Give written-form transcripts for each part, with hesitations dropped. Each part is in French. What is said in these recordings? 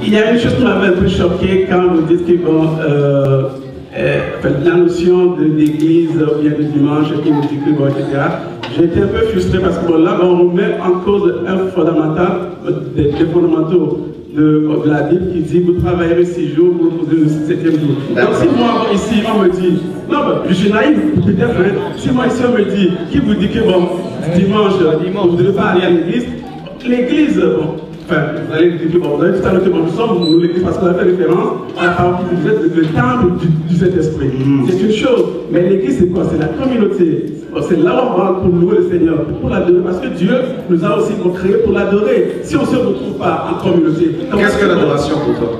Il y a une chose qui m'avait un peu choqué quand vous dites que bon, la notion de l'église, ou bien de dimanche, qui nous dit que bon, etc. J'ai été un peu frustré parce que bon, là, on remet en cause un fondamental, des fondamentaux de la Bible qui dit vous travaillerez 6 jours, vous reposez le 7e jour. Donc si moi ici on me dit, non, je suis naïf, peut-être, si moi ici on me dit, qui vous dit que bon, dimanche, vous ne devez pas aller à l'église, l'église, bon, enfin, vous allez dire que bon, vous allez tout à l'heure que bon, nous sommes, nous l'église, parce qu'on a fait référence à la parole qui disait le temple du Saint-Esprit. C'est une chose, mais l'église c'est quoi? C'est la communauté. C'est là où on va pour louer le Seigneur, pour l'adorer, parce que Dieu nous a aussi créés pour l'adorer. Si on ne se retrouve pas en communauté. Qu'est-ce que l'adoration pour toi?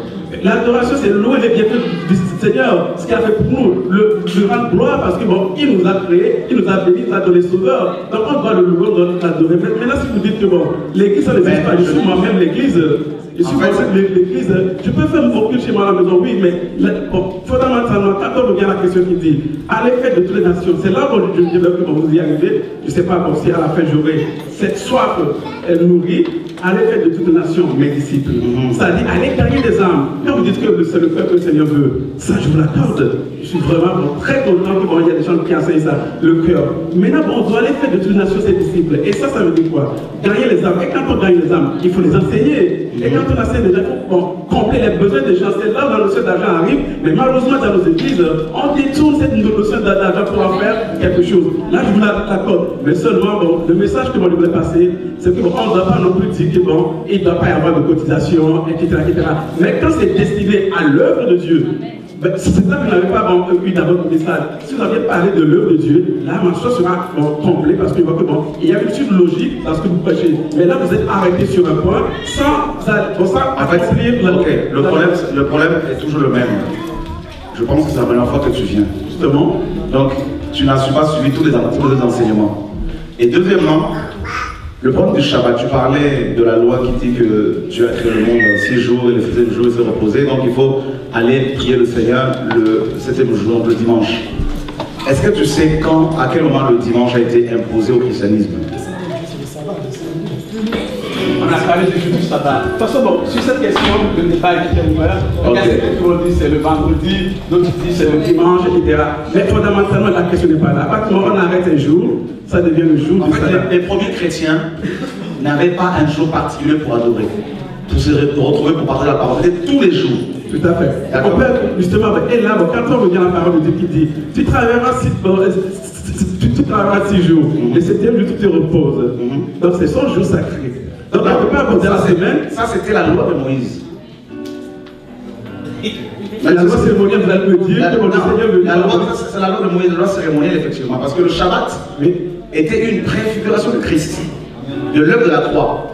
L'adoration, c'est louer les bienfaits du Seigneur, ce qu'il a fait pour nous, le rendre gloire, parce que bon, il nous a créés, il nous a bénis, il nous a donné sauveur. Donc on doit le louer, on doit l'adorer. Maintenant, si vous dites que bon, l'église, ça n'existe pas, je suis moi-même l'église. Je suis l'église, je peux faire mon culte chez moi à la maison, oui, mais bon, fondamentalement, quand on revient à la question qui dit, à l'effet de toutes les nations, c'est là où je dis que vous y arrivez, je ne sais pas bon, si à la fin j'aurai cette soif nourrie, à l'effet de toutes les nations, mes disciples. C'est-à-dire, allez gagner des âmes. Quand vous dites que c'est le peuple que le Seigneur veut, ça je vous l'accorde. Je suis vraiment bon, très content que bon, il y a des gens qui enseignent ça, le cœur. Maintenant, bon, on doit aller faire de toutes les nations ses disciples. Et ça veut dire quoi? Gagner les âmes. Et quand on gagne les âmes, il faut les enseigner. Et quand on enseigne les gens, il faut combler les besoins des gens. C'est là où la notion d'argent arrive. Mais malheureusement, dans nos églises, on détourne cette notion d'argent pour en faire quelque chose. Là, je vous l'accorde. Mais seulement, bon, le message que moi je voulais passer, c'est qu'on ne doit pas non plus dire que bon, il ne doit pas y avoir de cotisation, etc., etc. Mais quand c'est destiné à l'œuvre de Dieu, ben, c'est ça que vous n'avez pas bon, eu d'abord le message. Si vous aviez parlé de l'œuvre de Dieu, là, ma chose sera bon, complète parce que bon, il y a une suite logique dans ce que vous prêchez. Mais là, vous êtes arrêté sur un point sans accomplir le problème est toujours le même. Je pense que c'est la première fois que tu viens. Justement. Donc, tu n'as pas suivi tous les enseignements. Et deuxièmement, le problème du Shabbat, tu parlais de la loi qui dit que Dieu a créé le monde en 6 jours et le 7e jour il se reposait, donc il faut aller prier le Seigneur le 7e jour, donc le dimanche. Est-ce que tu sais à quel moment le dimanche a été imposé au christianisme? On a parlé du jour du sabbat. De toute façon, bon, sur cette question, le débat est ouvert. Tout le monde dit c'est le vendredi, d'autres disent c'est le dimanche, etc. Mais fondamentalement, la question n'est pas là. À partir du moment où on arrête un jour, ça devient le jour du sabbat. Les premiers chrétiens n'avaient pas un jour particulier pour adorer, pour se retrouver, pour parler la parole. C'était tous les jours. Tout à fait. On peut justement, et là, bon, quand on regarde la parole de Dieu qui dit, tu travailleras 6 jours, le 7e jour tu te reposes. Donc c'est son jour sacré. Donc on ne peut pas aborder la semaine. Ça c'était la loi de Moïse. La loi cérémonielle, vous allez me dire que mon Seigneur veut. La loi, c'est la loi de Moïse, la loi cérémonielle effectivement, parce que le Shabbat était une préfiguration de Christ, de l'œuvre de la croix.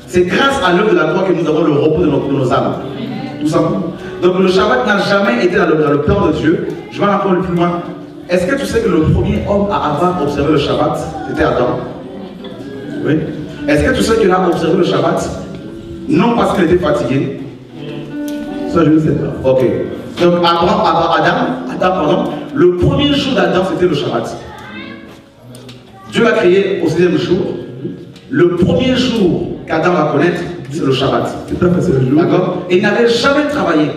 C'est grâce à l'œuvre de la croix que nous avons le repos de nos âmes. Tout simplement. Donc le Shabbat n'a jamais été dans le plan de Dieu. Je vais encore plus loin. Est-ce que tu sais que le premier homme à avoir observé le Shabbat, c'était Adam? Oui. Est-ce que tu sais qu'il a observé le Shabbat? Non parce qu'il était fatigué. Ça, je ne sais pas. Ok. Donc Adam, le premier jour d'Adam, c'était le Shabbat. Dieu l'a créé au 6e jour. Le premier jour qu'Adam va connaître, c'est le Shabbat. Tout à fait, c'est le jour. D'accord? Et il n'avait jamais travaillé.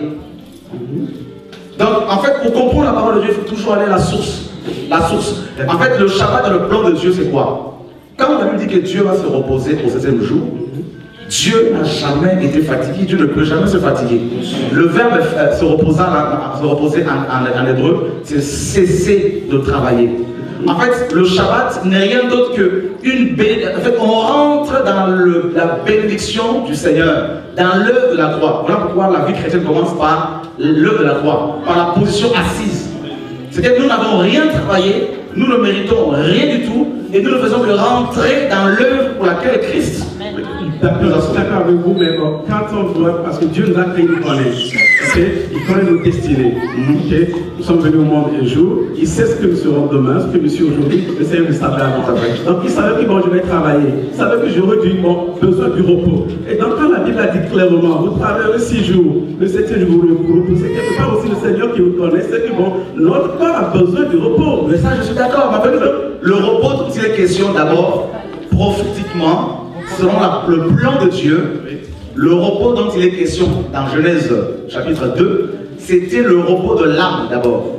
Donc, en fait, pour comprendre la parole de Dieu, il faut toujours aller à la source. La source. En fait, le Shabbat dans le plan de Dieu, c'est quoi? Quand la Bible dit que Dieu va se reposer au 7e jour, Dieu n'a jamais été fatigué. Dieu ne peut jamais se fatiguer. Le verbe se reposer en hébreu, c'est cesser de travailler. En fait, le Shabbat n'est rien d'autre qu'une bénédiction. En fait, on rentre dans la bénédiction du Seigneur, dans l'œuvre de la croix. Voilà pourquoi la vie chrétienne commence par l'œuvre de la croix, par la position assise. C'est-à-dire que nous n'avons rien travaillé, nous ne méritons rien du tout, et nous ne faisons que rentrer dans l'œuvre pour laquelle est Christ. D'accord avec vous, mais bon, quand on doit, parce que Dieu nous a créé, il connaît. Il connaît nos destinées. Nous sommes venus au monde un jour, il sait ce que nous serons demain, ce que nous sommes aujourd'hui, le Seigneur le savait avant. Donc il savait que bon, je vais travailler, il savait que j'aurais besoin du repos. Et donc quand la Bible a dit clairement, vous travaillerez 6 jours, le 7e jour vous reposez, quelque part aussi le Seigneur qui vous connaît, c'est que bon, notre corps a besoin du repos. Mais ça je suis d'accord, le repos, c'est une question d'abord prophétiquement. Selon le plan de Dieu, Le repos dont il est question dans Genèse chapitre 2, c'était le repos de l'âme d'abord.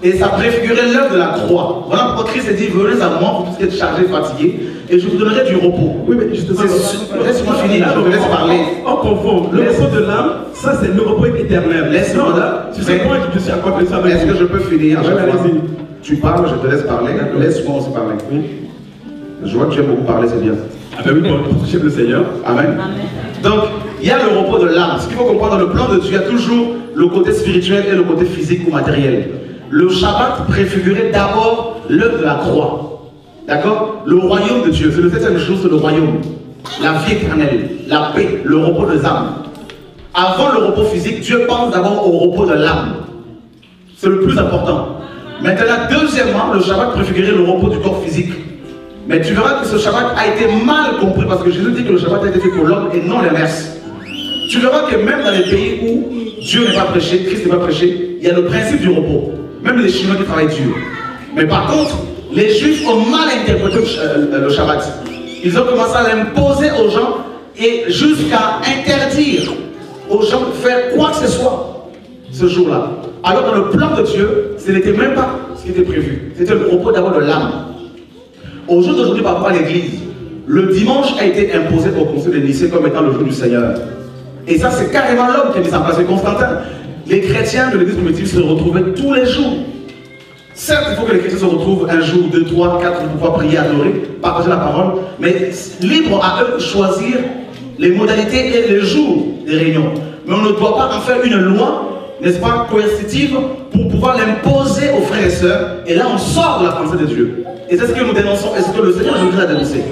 Et ça préfigurait l'œuvre de la croix. Voilà pourquoi Christ a dit, venez à moi, vous tous qui êtes chargés, fatigués, et je vous donnerai du repos. Oui, mais justement, laisse-moi finir, je te laisse parler. On confond. Le repos de l'âme, ça c'est le repos éternel. Laisse-moi là. Tu sais comment je suis accompli ça. Est-ce que je peux finir? Allez-y. Tu parles, je te laisse parler. Laisse-moi aussi parler. Oui. Je vois que tu aimes beaucoup parler, c'est bien. Ah ben oui, pour toucher le Seigneur. Amen. Donc, il y a le repos de l'âme. Ce qu'il faut comprendre dans le plan de Dieu, il y a toujours le côté spirituel et le côté physique ou matériel. Le Shabbat préfigurait d'abord l'œuvre de la croix. D'accord? Le royaume de Dieu. C'est le 7e jour, c'est le royaume. La vie éternelle, la paix, le repos des âmes. Avant le repos physique, Dieu pense d'abord au repos de l'âme. C'est le plus important. Maintenant, deuxièmement, le Shabbat préfigurait le repos du corps physique. Mais tu verras que ce Shabbat a été mal compris parce que Jésus dit que le Shabbat a été fait pour l'homme et non l'inverse. Tu verras que même dans les pays où Dieu n'est pas prêché, Christ n'est pas prêché, il y a le principe du repos. Même les Chinois qui travaillent dur. Mais par contre, les Juifs ont mal interprété le Shabbat. Ils ont commencé à l'imposer aux gens et jusqu'à interdire aux gens de faire quoi que ce soit ce jour-là. Alors dans le plan de Dieu, ce n'était même pas ce qui était prévu. C'était le repos d'abord de l'âme. Au jour d'aujourd'hui, par rapport à l'église, le dimanche a été imposé au Concile de Nicée comme étant le jour du Seigneur. Et ça, c'est carrément l'homme qui a mis ça en place. C'est Constantin. Les chrétiens de l'église primitive se retrouvaient tous les jours. Certes, il faut que les chrétiens se retrouvent un jour, 2, 3, 4 pour pouvoir prier, adorer, partager la parole, mais libre à eux de choisir les modalités et les jours des réunions. Mais on ne doit pas en faire une loi, n'est-ce pas, coercitive, pour pouvoir l'imposer aux frères et sœurs. Et là, on sort de la pensée de Dieu. Et c'est ce que nous dénonçons, et c'est ce que le Seigneur Jésus a dénoncé.